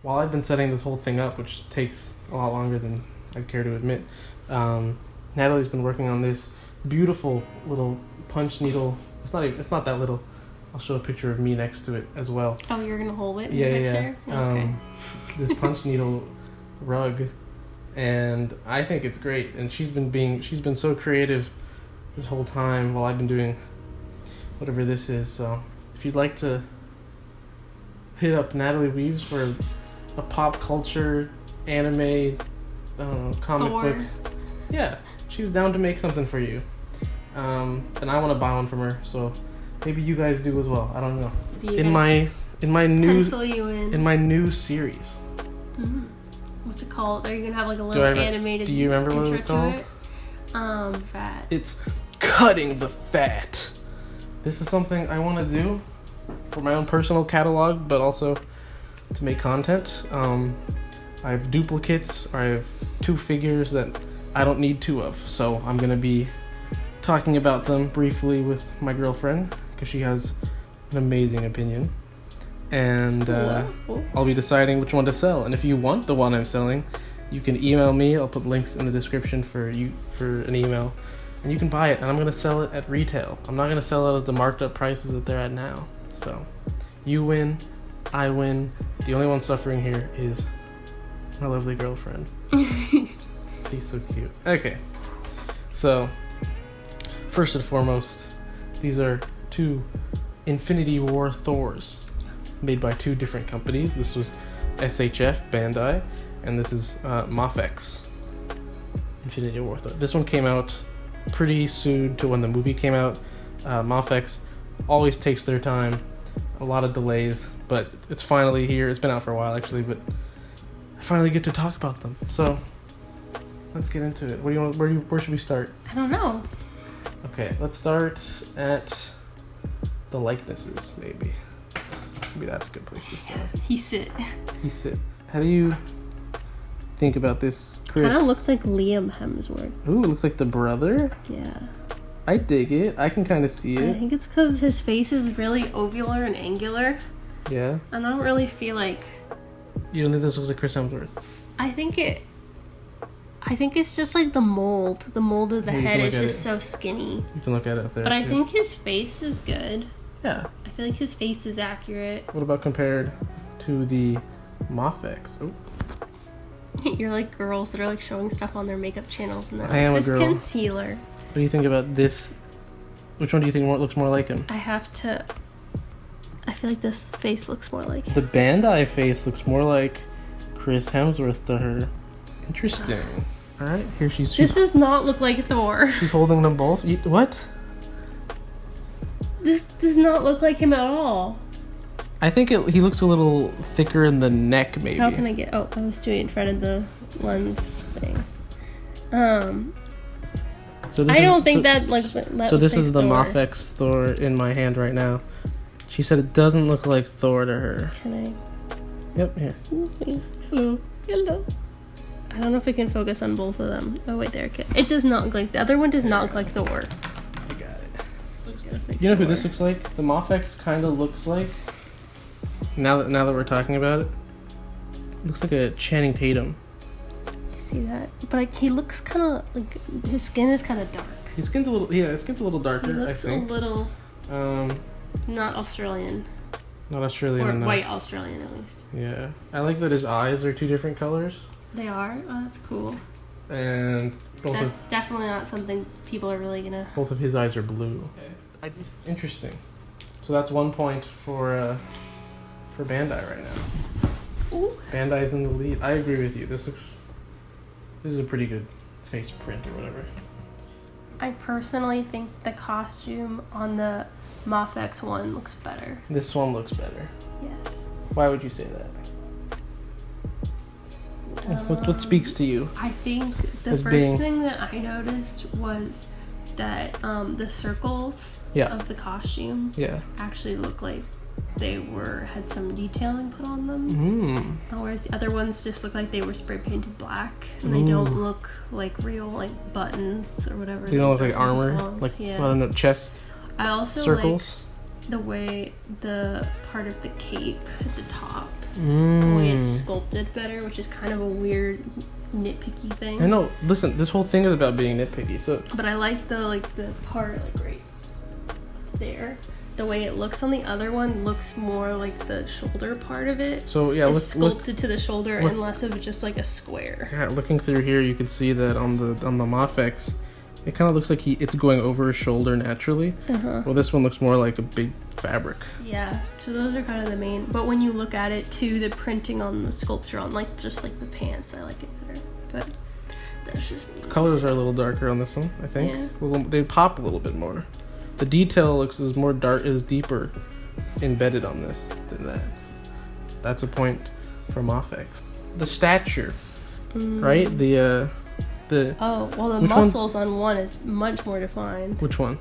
while I've been setting this whole thing up, which takes a lot longer than I care to admit, Natalie's been working on this beautiful little punch needle. It's not that little. I'll show a picture of me next to it as well. Oh, you're gonna hold it in the picture? Yeah. Okay. This punch needle rug, and I think it's great. And she's been so creative this whole time while I've been doing whatever this is. So if you'd like to hit up Natalie Weaves for a pop culture anime, I don't know, comic Thor. book. Yeah, she's down to make something for you. And I want to buy one from her, so maybe you guys do as well. I don't know. So In my new pencil you in. in my new series. Mm-hmm. What's it called? Are you gonna have like a little animated? Do you remember what it was intro to called? it? Fat. It's cutting the fat. This is something I want to do for my own personal catalog, but also to make content. I have duplicates. I have 2 figures that I don't need 2 of, so I'm gonna be talking about them briefly with my girlfriend because she has an amazing opinion, and I'll be deciding which one to sell. And if you want the one I'm selling, you can email me. I'll put links in the description for an email, and you can buy it. And I'm gonna sell it at retail. I'm not gonna sell it at the marked up prices that they're at now. So you win, I win. The only one suffering here is my lovely girlfriend. She's so cute. Okay, so first and foremost, these are 2 Infinity War Thors made by 2 different companies. This was SHF, Bandai, and this is Mafex, Infinity War Thor. This one came out pretty soon to when the movie came out. Mafex always takes their time, a lot of delays, but it's finally here. It's been out for a while actually, but I finally get to talk about them. So let's get into it. What do you want? Where should we start? I don't know. Okay, let's start at the likenesses, maybe. Maybe that's a good place to start. He sit. How do you think about this, Chris? Kind of looks like Liam Hemsworth. Ooh, it looks like the brother. Yeah. I dig it. I can kind of see it. I think it's because his face is really ovular and angular. Yeah. And I don't really feel like... You don't think this looks like Chris Hemsworth? I think it's just like the mold. The mold of the head is just so skinny. You can look at it up there. But I think his face is good. Yeah. I feel like his face is accurate. What about compared to the Mafex? Oh. You're like girls that are like showing stuff on their makeup channels and they're I am like, a girl. this concealer. What do you think about this? Which one do you think looks more like him? I feel like this face looks more like him. The Bandai face looks more like Chris Hemsworth to her. Interesting. All right, here she's. This does not look like Thor. She's holding them both. What? This does not look like him at all. I think he looks a little thicker in the neck, maybe. How can I get... Oh, I was doing it in front of the lens thing. So I don't think that So this is the Thor. Mafex Thor in my hand right now. She said it doesn't look like Thor to her. Can I... Yep, here. Hello. Hello. I don't know if we can focus on both of them. Oh, wait, there. It does not look like... The other one does not look like Thor. I got it. You know who this looks like? The Mafex kind of looks like... Now that we're talking about it, looks like a Channing Tatum. See that? But like, he looks kind of like his skin is kind of dark. His skin's a little darker. I think. A little. Not Australian. Not Australian or enough. white Australian at least. Yeah, I like that his eyes are 2 different colors. They are. Oh, that's cool. And that's definitely not something people are really gonna. Both of his eyes are blue. Okay. Interesting. So that's 1 point for Bandai right now. Ooh. Bandai's in the lead. I agree with you. This is a pretty good face print or whatever. I personally think the costume on the Mafex one looks better. This one looks better. Yes. Why would you say that? What speaks to you? I think the first thing that I noticed was that the circles of the costume actually look like they had some detailing put on them. Whereas the other ones just look like they were spray painted black, and they don't look like real like buttons or whatever. They don't look like armor, like I don't know, chest. I also circles. like the way the part of the cape at the top, The way it's sculpted better, which is kind of a weird nitpicky thing. I know. Listen, this whole thing is about being nitpicky. So, but I like the part right there. The way it looks on the other one looks more like the shoulder part of it. So yeah, it's sculpted to the shoulder and less of just like a square. Yeah, looking through here, you can see that on the Mafex, it kind of looks like it's going over his shoulder naturally. Well, this one looks more like a big fabric. Yeah, so those are kind of the main. But when you look at it too, the printing on the sculpture on just like the pants, I like it better. But that's just me. Colors are a little darker on this one, I think. Yeah. They pop a little bit more. The detail is more dark, is deeper embedded on this than that. That's a point for Mafex. The stature, right? The muscles on one is much more defined. Which one?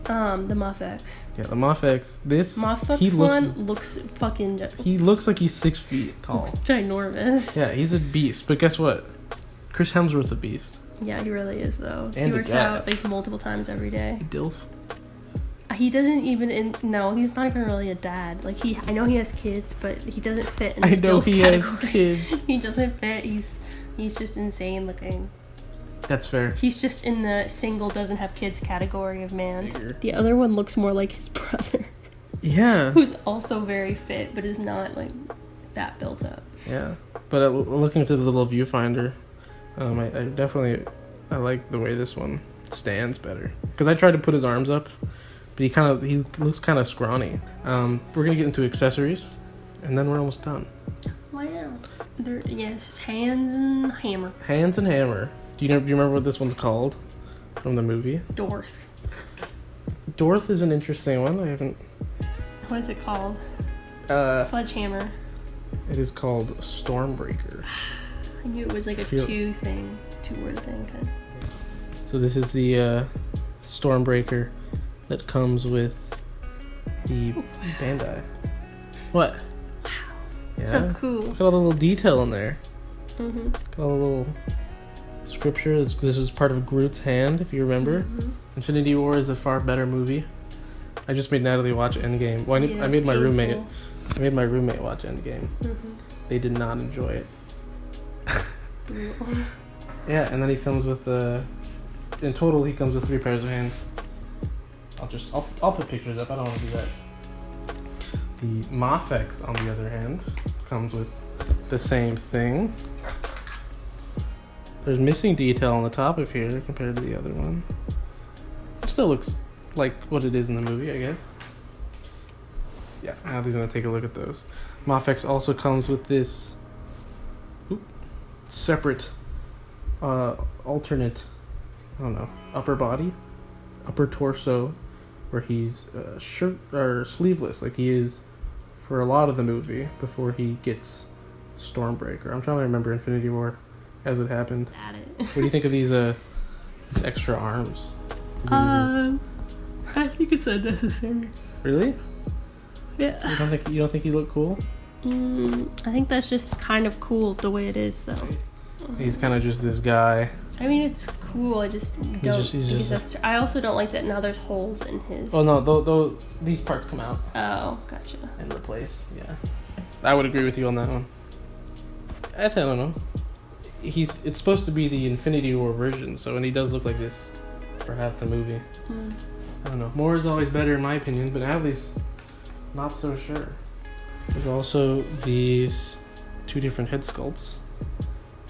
The Mafex. Yeah, the Mafex. Looks fucking. He looks like he's 6 feet tall. Looks ginormous. Yeah, he's a beast. But guess what? Chris Hemsworth's a beast. Yeah, he really is though. And he works out like multiple times every day. Dilf. He doesn't even no, he's not even really a dad. Like I know he has kids, but he doesn't fit in the DILF category. Has kids. He doesn't fit. He's just insane looking. That's fair. He's just in the single doesn't have kids category of man. The other one looks more like his brother. Yeah. Who's also very fit, but is not like that built up. Yeah, but looking through the little viewfinder, I like the way this one stands better. Because I tried to put his arms up, but he looks kind of scrawny. We're gonna get into accessories, and then we're almost done. Wow. It's just hands and hammer. Hands and hammer. Do you remember what this one's called from the movie? Dorth. Dorth is an interesting one. I haven't. What is it called? Sledgehammer. It is called Stormbreaker. I knew it was like a two-word thing kind of. So this is the Stormbreaker that comes with the Bandai. What? Wow. Yeah. So cool. Look at all the little detail in there. Mm-hmm. Look at all the little scripture. This is part of Groot's hand, if you remember. Mm-hmm. Infinity War is a far better movie. I just made Natalie watch Endgame. Well, I made my roommate. I made my roommate watch Endgame. Mm-hmm. They did not enjoy it. Yeah, and then he comes with in total he comes with 3 pairs of hands. I'll put pictures up. I don't want to do that. The Mafex, on the other hand, comes with the same thing. There's missing detail on the top of here compared to the other one. It still looks like what it is in the movie, I guess. Yeah, now he's gonna take a look at those. Mafex also comes with this separate alternate, I don't know, upper body, upper torso, where he's shirt or sleeveless, like he is for a lot of the movie before he gets Stormbreaker. I'm trying to remember Infinity War as it happened. What do you think of these extra arms? I think it's unnecessary. Really? Yeah. You don't think he looked cool? I think that's just kind of cool the way it is, though. He's kind of just this guy. I mean, it's cool. I just don't. I also don't like that now there's holes in his. Oh no, these parts come out. Oh, gotcha. And replace. Yeah, I would agree with you on that one. I don't know. It's supposed to be the Infinity War version, and he does look like this for half the movie. I don't know. More is always better in my opinion, but Natalie's not so sure. There's also these 2 different head sculpts.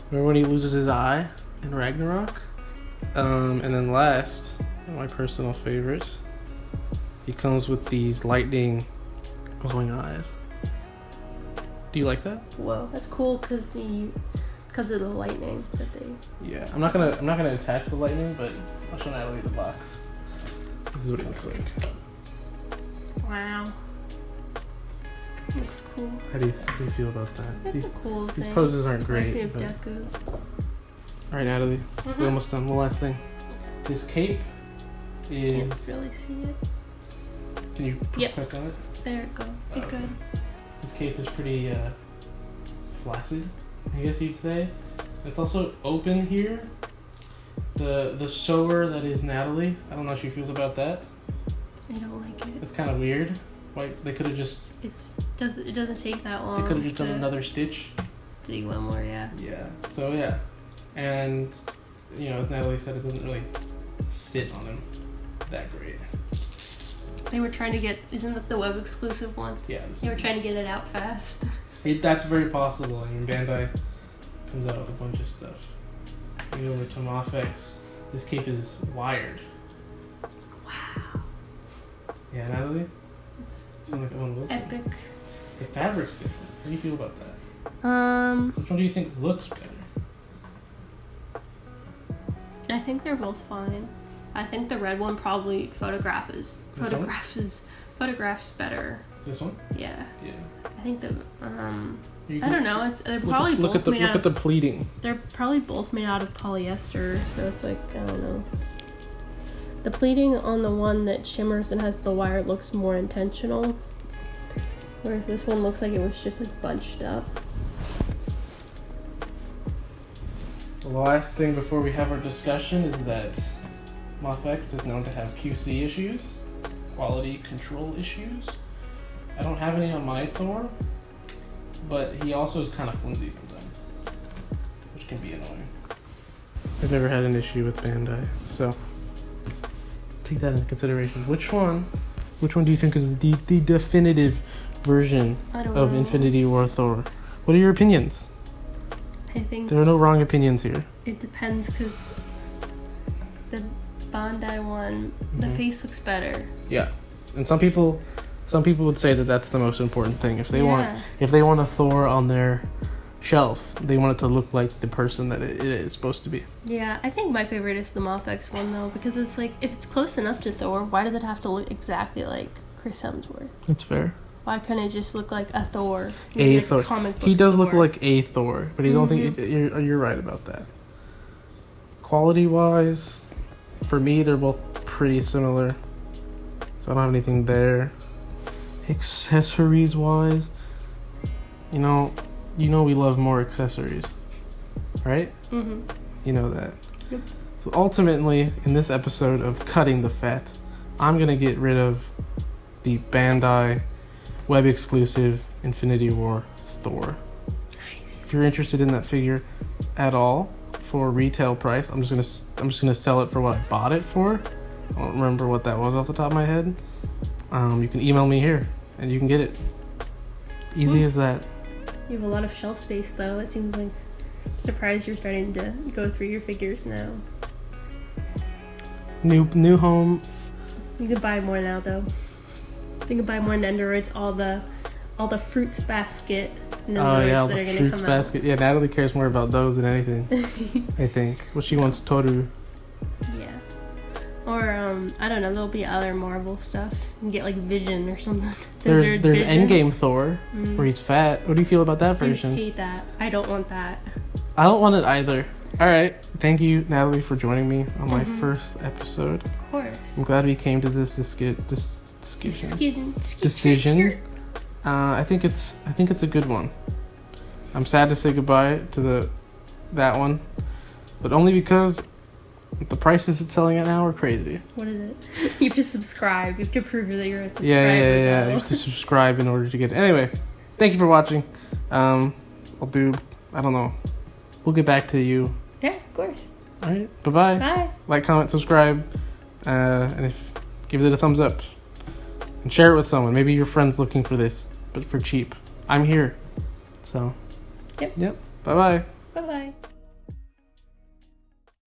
Remember when he loses his eye in Ragnarok? And then last, my personal favorite, he comes with these lightning glowing eyes. Do you like that? Whoa, that's cool because of the lightning that they. Yeah, I'm not gonna attach the lightning, but I'll show Natalie the box. This is what it looks like. Wow. Looks cool. How do you feel about that? That's a cool thing. These poses aren't great. Alright, Natalie. We're almost done. One last thing. This cape is... Can't really see it. Can you click on it? There it goes. Good. This cape is pretty flaccid, I guess you'd say. It's also open here. The sewer that is Natalie, I don't know how she feels about that. I don't like it. It's kind of weird. Why they could have just It doesn't take that long. They could have just done another stitch. Do one more, yeah. Yeah. So yeah, and as Natalie said, it doesn't really sit on him that great. They were trying to get. Isn't that the web exclusive one? Yeah. They were trying to get it out fast. That's very possible. I mean, Bandai comes out with a bunch of stuff. You go over to Mafex. This cape is wired. Wow. Yeah, Natalie? Sound like Owen Wilson. Epic. The fabric's different. How do you feel about that? Which one do you think looks better? I think they're both fine. I think the red one probably photographs better. This one? Yeah. Yeah. I think the I don't know. They're probably both made out of. Look at the pleating. They're probably both made out of polyester, so it's like I don't know. The pleating on the one that shimmers and has the wire looks more intentional, whereas this one looks like it was just like bunched up. The last thing before we have our discussion is that Mafex is known to have QC issues, quality control issues. I don't have any on my Thor, but he also is kind of flimsy sometimes, which can be annoying. I've never had an issue with Bandai, so take that into consideration. Which one do you think is the definitive version of Infinity War Thor? What are your opinions? I think there are no wrong opinions here. It depends, because the Bandai one, the face looks better. Yeah, and some people would say that that's the most important thing. If they want a Thor on their shelf, they want it to look like the person that it is supposed to be. Yeah, I think my favorite is the Mafex one though, because it's like, if it's close enough to Thor, why does it have to look exactly like Chris Hemsworth? That's fair. Why couldn't it just look like a Thor? Thor. He does look like a Thor, but I don't think you're right about that. Quality wise, for me, they're both pretty similar, so I don't have anything there. Accessories wise, we love more accessories, right? Mm-hmm. You know that. Yep. So ultimately, in this episode of Cutting the Fat, I'm gonna get rid of the Bandai web exclusive Infinity War Thor. Nice. If you're interested in that figure at all for retail price, I'm just gonna sell it for what I bought it for. I don't remember what that was off the top of my head. You can email me here and you can get it. Easy as that. You have a lot of shelf space though. It seems like, I'm surprised you're starting to go through your figures now. New home. You can buy more now though. You can buy more Nendoroids, all the fruits basket Nendoroids all the fruits basket. Yeah, Natalie cares more about those than anything. I think. Well, she wants Toru. Yeah. Or I don't know. There'll be other Marvel stuff. You can get like Vision or something. There's Endgame Thor where he's fat. What do you feel about that version? I hate that. I don't want that. I don't want it either. All right. Thank you, Natalie, for joining me on my first episode. Of course. I'm glad we came to this decision. I think it's a good one. I'm sad to say goodbye to that one, but only because the prices it's selling at now are crazy. What is it? You have to subscribe. You have to prove that you're a subscriber. Yeah. You have to subscribe in order to get it. Anyway, thank you for watching. I don't know. We'll get back to you. Yeah, of course. All right. Bye-bye. Bye. Like, comment, subscribe, and give it a thumbs up. And share it with someone. Maybe your friend's looking for this, but for cheap. I'm here. So. Yep. Bye-bye. Bye-bye.